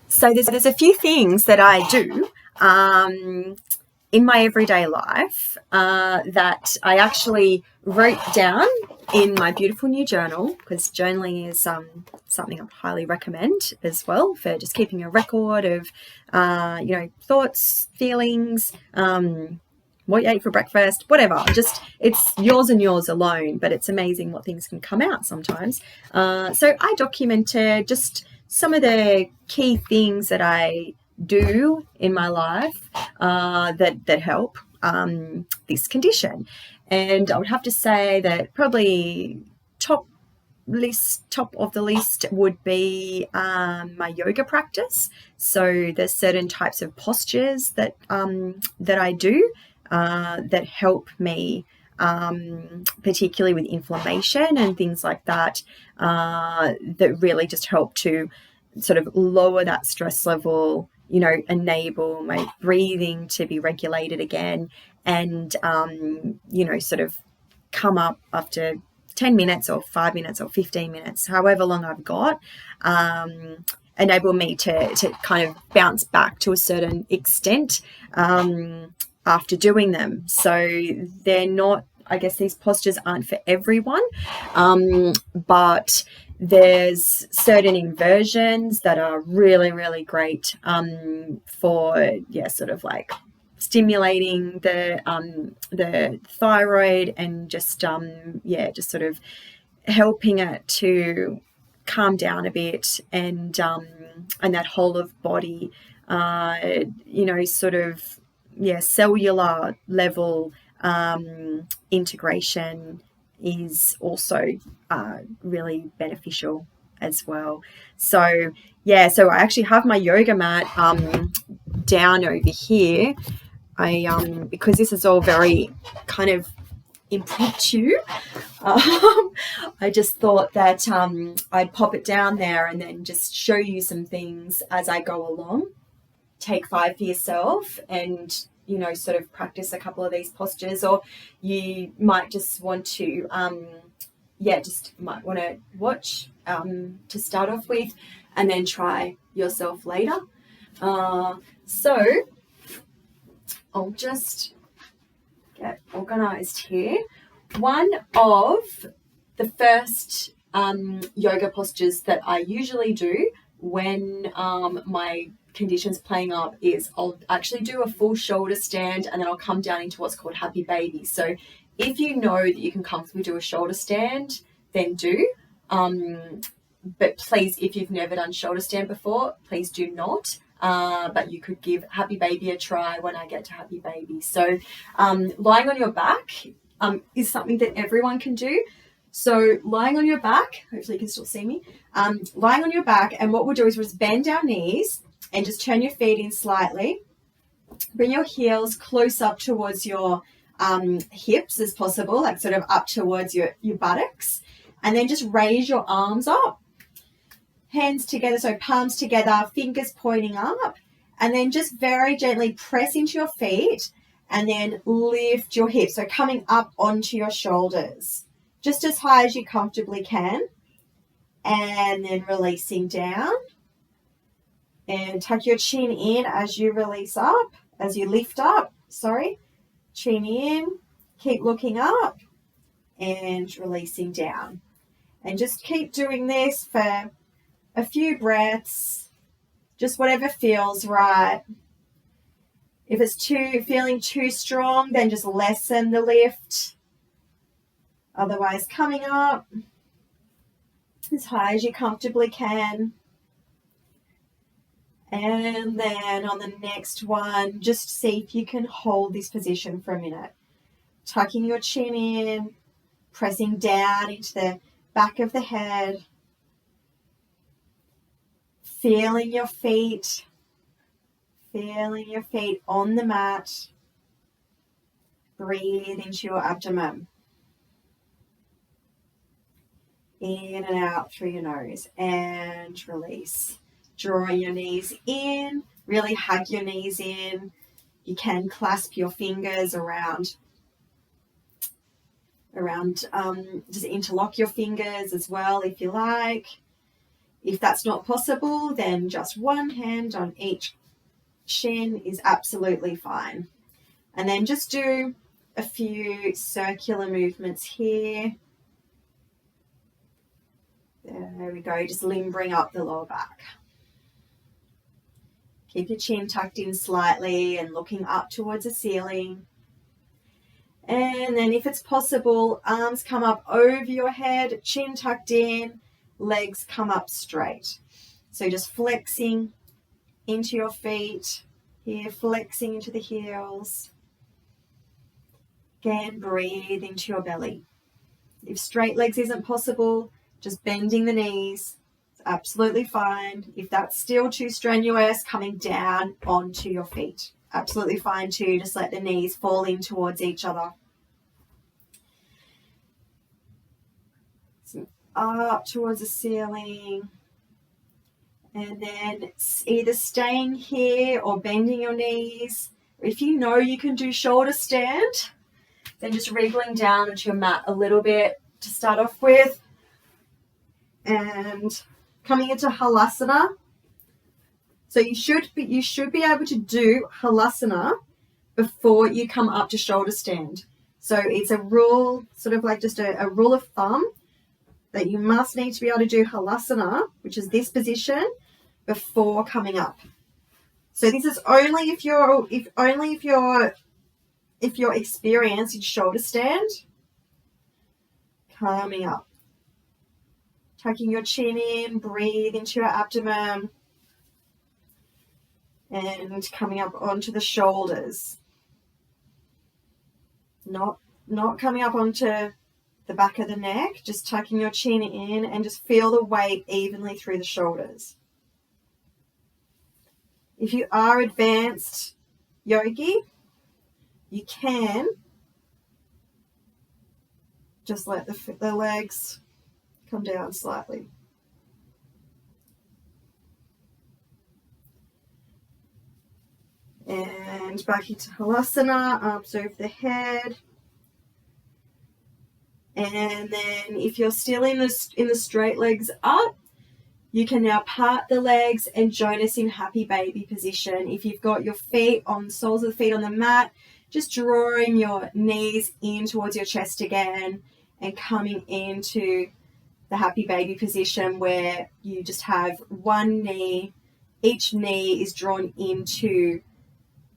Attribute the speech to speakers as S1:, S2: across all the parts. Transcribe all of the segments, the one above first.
S1: So there's a few things that I do in my everyday life that I actually wrote down in my beautiful new journal, because journaling is something I highly recommend as well for just keeping a record of thoughts, feelings, what you ate for breakfast, whatever. Just it's yours and yours alone, but it's amazing what things can come out sometimes. So I documented just some of the key things that I do in my life that help this condition. And I would have to say that probably top of the list would be my yoga practice. So there's certain types of postures that I do that help me, particularly with inflammation and things like that, that really just help to sort of lower that stress level, enable my breathing to be regulated again, and sort of come up after 10 minutes or 5 minutes or 15 minutes, however long I've got, enable me to kind of bounce back to a certain extent after doing them. So they're not, I guess these postures aren't for everyone, but there's certain inversions that are really, really great for, sort of like stimulating the thyroid and just just sort of helping it to calm down a bit, and that whole of body sort of cellular level integration is also really beneficial as well. So so I actually have my yoga mat down over here. I because this is all very kind of impromptu, I just thought that I'd pop it down there and then just show you some things as I go along. Take 5 for yourself and sort of practice a couple of these postures, or you might just want to might want to watch to start off with, and then try yourself later. So I'll just get organized here. One of the first yoga postures that I usually do when my conditions playing up is I'll actually do a full shoulder stand, and then I'll come down into what's called happy baby. So if you know that you can comfortably do a shoulder stand, then do. But please, if you've never done shoulder stand before, please do not. But you could give happy baby a try when I get to happy baby. So lying on your back is something that everyone can do. So lying on your back, hopefully you can still see me, lying on your back, and what we'll do is we'll just bend our knees and just turn your feet in slightly. Bring your heels close up towards your hips as possible, like sort of up towards your buttocks, and then just raise your arms up. Hands together, so palms together, fingers pointing up, and then just very gently press into your feet and then lift your hips, so coming up onto your shoulders, just as high as you comfortably can, and then releasing down. And tuck your chin in as you release up, as you lift up, chin in, keep looking up and releasing down. And just keep doing this for a few breaths, just whatever feels right. If it's feeling too strong, then just lessen the lift. Otherwise, coming up as high as you comfortably can. And then on the next one, just see if you can hold this position for a minute. Tucking your chin in, pressing down into the back of the head. Feeling your feet on the mat. Breathe into your abdomen. In and out through your nose, and release. Drawing your knees in, really hug your knees in. You can clasp your fingers around, just interlock your fingers as well if you like. If that's not possible, then just one hand on each shin is absolutely fine. And then just do a few circular movements here. There we go, just limbering up the lower back. Keep your chin tucked in slightly and looking up towards the ceiling. And then if it's possible, arms come up over your head, chin tucked in, legs come up straight. So just flexing into your feet, here flexing into the heels. Again, breathe into your belly. If straight legs isn't possible, just bending the knees. It's absolutely fine. If that's still too strenuous, coming down onto your feet. Absolutely fine too. Just let the knees fall in towards each other. So up towards the ceiling. And then either staying here or bending your knees. If you know you can do shoulder stand, then just wriggling down onto your mat a little bit to start off with. And coming into halasana. So you should be able to do halasana before you come up to shoulder stand. So it's a rule, sort of like just a rule of thumb, that you must need to be able to do halasana, which is this position, before coming up. So this is only if you're experienced in shoulder stand. Coming up. Tucking your chin in, breathe into your abdomen. And coming up onto the shoulders. Not coming up onto the back of the neck, just tucking your chin in and just feel the weight evenly through the shoulders. If you are advanced yogi, you can just let the legs come down slightly. And back into halasana, arms over the head. And then if you're still in the straight legs up, you can now part the legs and join us in happy baby position. If you've got your feet on, soles of the feet on the mat, just drawing your knees in towards your chest again and coming into the happy baby position where you just have one knee, each knee is drawn into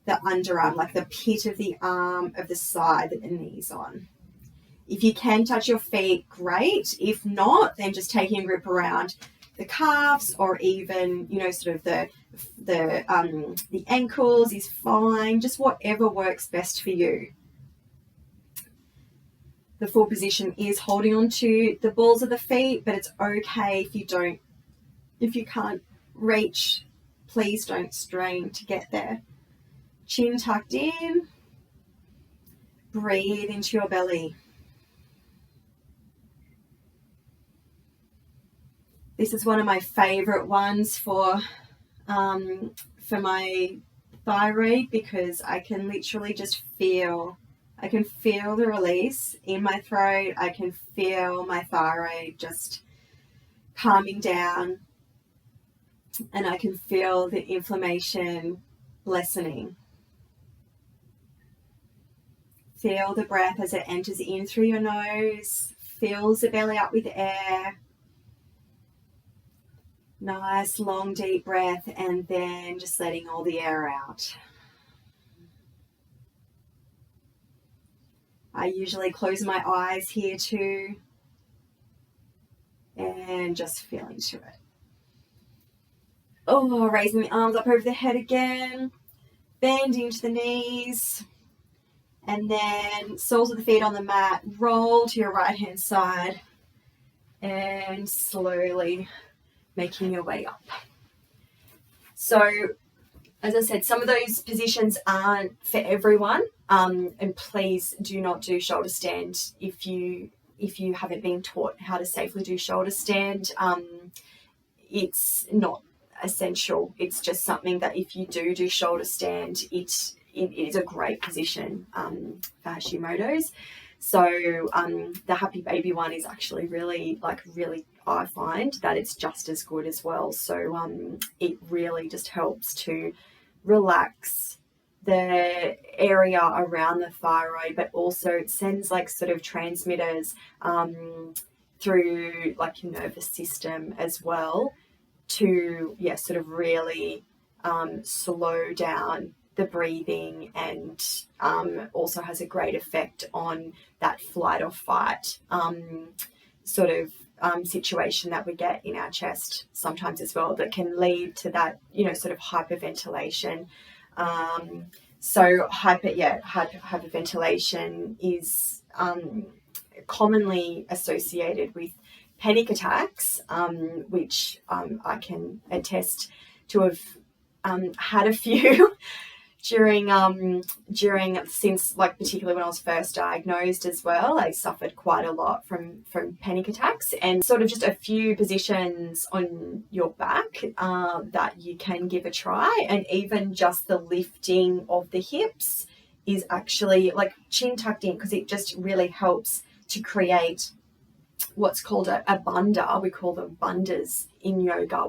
S1: the underarm, like the pit of the arm of the side that the knee's on. If you can touch your feet, great. If not, then just taking a grip around the calves or even, sort of the ankles is fine. Just whatever works best for you. The full position is holding on to the balls of the feet, but it's okay if you can't reach, please don't strain to get there. Chin tucked in. Breathe into your belly. This is one of my favorite ones for my thyroid, because I can literally just feel the release in my throat. I can feel my thyroid just calming down, and I can feel the inflammation lessening. Feel the breath as it enters in through your nose, fills the belly up with air. Nice, long, deep breath, and then just letting all the air out. I usually close my eyes here too, and just feel into it. Oh, raising the arms up over the head again, bend into the knees, and then soles of the feet on the mat, roll to your right hand side, and slowly making your way up. So, as I said, some of those positions aren't for everyone, and please do not do shoulder stand if you haven't been taught how to safely do shoulder stand. It's not essential. It's just something that if you do shoulder stand, it is a great position for Hashimoto's. So the happy baby one is actually really I find that it's just as good as well. So it really just helps to relax the area around the thyroid, but also it sends like sort of transmitters through like your nervous system as well to sort of really slow down the breathing, and also has a great effect on that flight or fight sort of situation that we get in our chest sometimes as well, that can lead to that sort of hyperventilation. So hyperventilation is commonly associated with panic attacks, which I can attest to have had a few during since, like, particularly when I was first diagnosed as well. I suffered quite a lot from panic attacks, and sort of just a few positions on your back that you can give a try, and even just the lifting of the hips is actually like chin tucked in, because it just really helps to create what's called a bandha. We call them bandhas in yoga,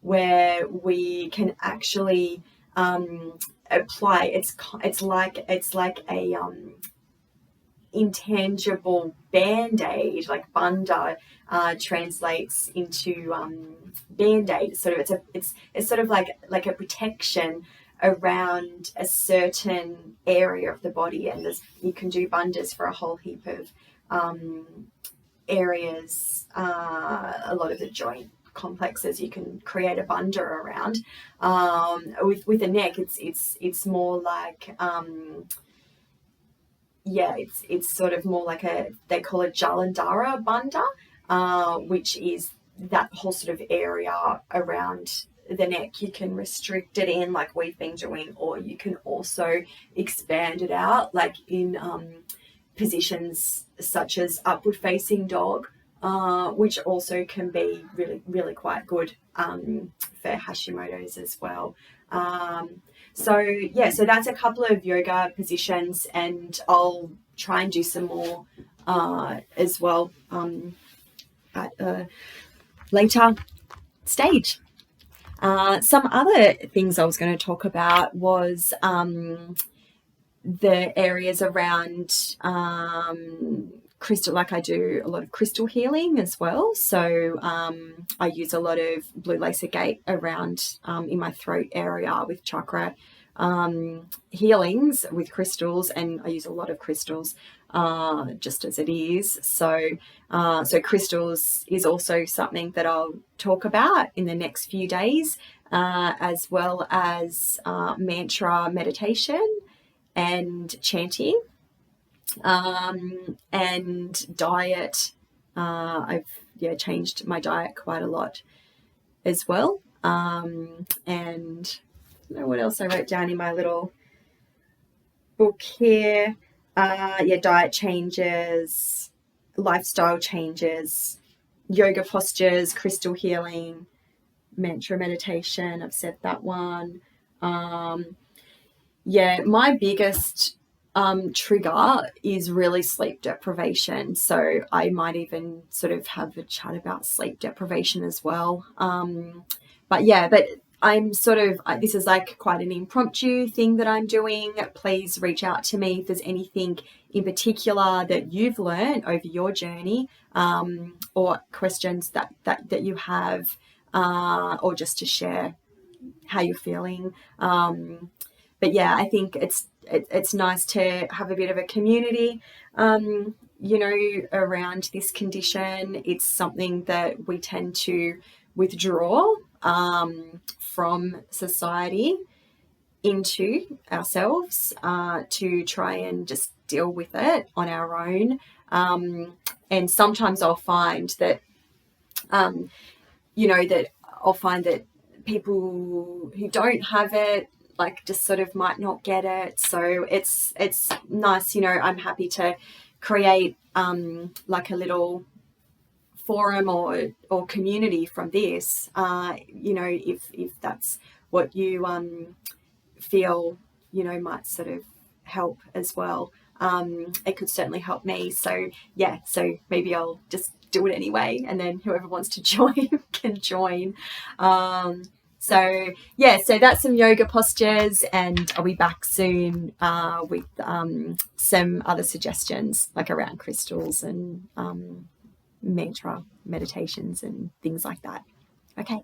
S1: where we can actually apply. It's like a intangible band-aid. Like bandha translates into band-aid. Sort of it's sort of like a protection around a certain area of the body, and you can do bandhas for a whole heap of areas. A lot of the joint complexes you can create a bandha around. With the neck, it's more like it's sort of more like they call it Jalandhara bandha, which is that whole sort of area around the neck. You can restrict it in, like we've been doing, or you can also expand it out, like in positions such as upward facing dog, which also can be really, really quite good for Hashimoto's as well. So that's a couple of yoga positions, and I'll try and do some more as well at a later stage. Some other things I was going to talk about was the areas around crystal. Like, I do a lot of crystal healing as well. So I use a lot of blue laser gate around in my throat area with chakra healings with crystals, and I use a lot of crystals just as it is. So crystals is also something that I'll talk about in the next few days, as well as mantra meditation and chanting, and diet. I've changed my diet quite a lot as well. And I don't know what else I wrote down in my little book here. Diet changes, lifestyle changes, yoga postures, crystal healing, mantra meditation. I've said that one. My biggest trigger is really sleep deprivation. So I might even sort of have a chat about sleep deprivation as well. But I'm sort of, this is like quite an impromptu thing that I'm doing. Please reach out to me if there's anything in particular that you've learned over your journey, or questions that you have, or just to share how you're feeling. I think it's nice to have a bit of a community, around this condition. It's something that we tend to withdraw from society into ourselves, to try and just deal with it on our own. And sometimes I'll find that, that people who don't have it, like, just sort of might not get it. So it's nice, I'm happy to create like a little forum or community from this, if that's what you feel might sort of help as well. It could certainly help me. So maybe I'll just do it anyway, and then whoever wants to join can join. So yeah, so that's some yoga postures, and I'll be back soon with some other suggestions like around crystals and mantra meditations and things like that. Okay.